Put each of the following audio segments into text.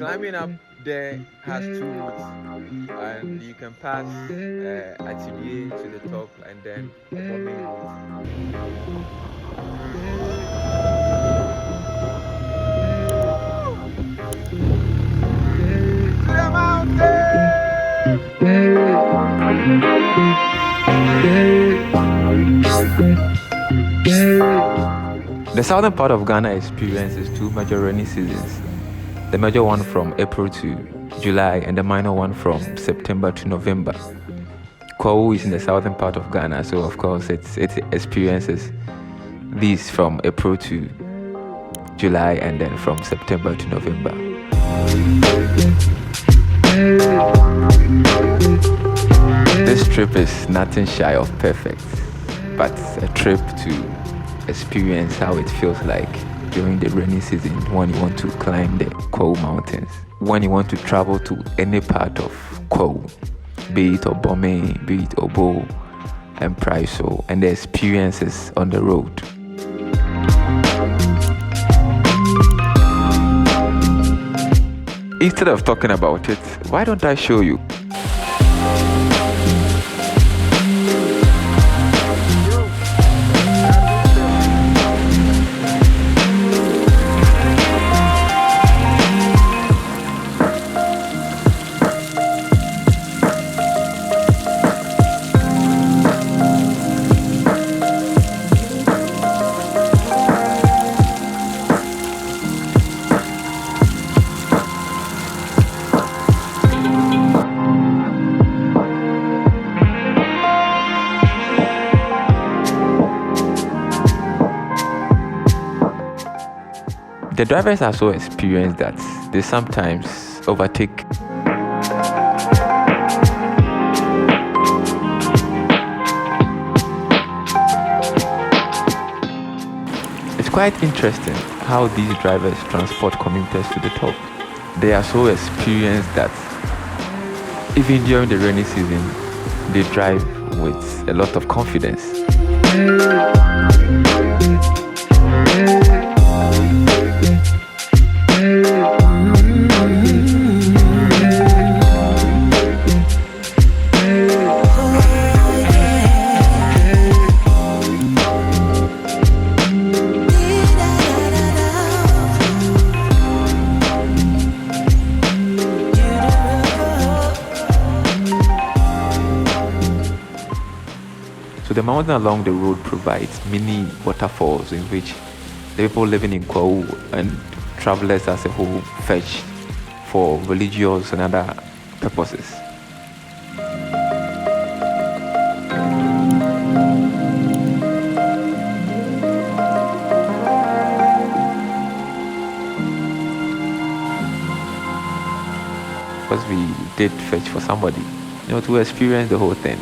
climbing up there has two routes, and you can pass Atelier to the top and then Bombay route. To the mountain! The southern part of Ghana experiences two major rainy seasons. The major one from April to July and the minor one from September to November. Kwahu is in the southern part of Ghana, so of course it experiences these from April to July and then from September to November. This trip is nothing shy of perfect, but a trip to experience how it feels like during the rainy season when you want to climb the Kwahu mountains, when you want to travel to any part of Kwahu, be it Obome, be it Obo and Priso, and the experiences on the road. Instead of talking about it, why don't I show you? The drivers are so experienced that they sometimes overtake. It's quite interesting how these drivers transport commuters to the top. They are so experienced that even during the rainy season, they drive with a lot of confidence. So the mountain along the road provides mini waterfalls in which the people living in Kwahu and travelers as a whole fetch for religious and other purposes. Because we did fetch for somebody, to experience the whole thing.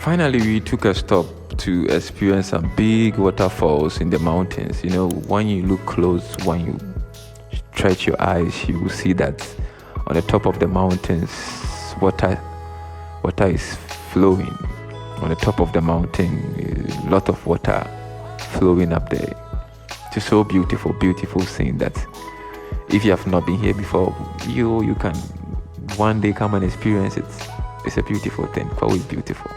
Finally, we took a stop to experience some big waterfalls in the mountains. When you look close, when you stretch your eyes, you will see that on the top of the mountains, water is flowing. On the top of the mountain, a lot of water flowing up there. It's so beautiful, beautiful scene that if you have not been here before, you can one day come and experience it. It's a beautiful thing. Kwahu is beautiful.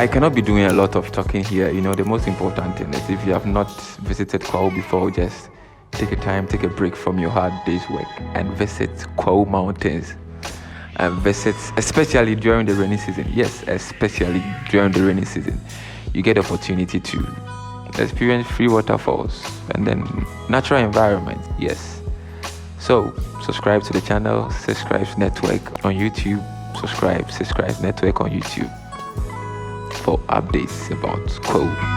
I cannot be doing a lot of talking here. The most important thing is, if you have not visited Kwahu before, just take a time, take a break from your hard day's work and visit Kwahu Mountains. And visit, especially during the rainy season. Yes, especially during the rainy season. You get the opportunity to experience free waterfalls and then natural environment. Yes. So subscribe to the channel, subscribe network on YouTube, subscribe network on YouTube for updates about Kwahu.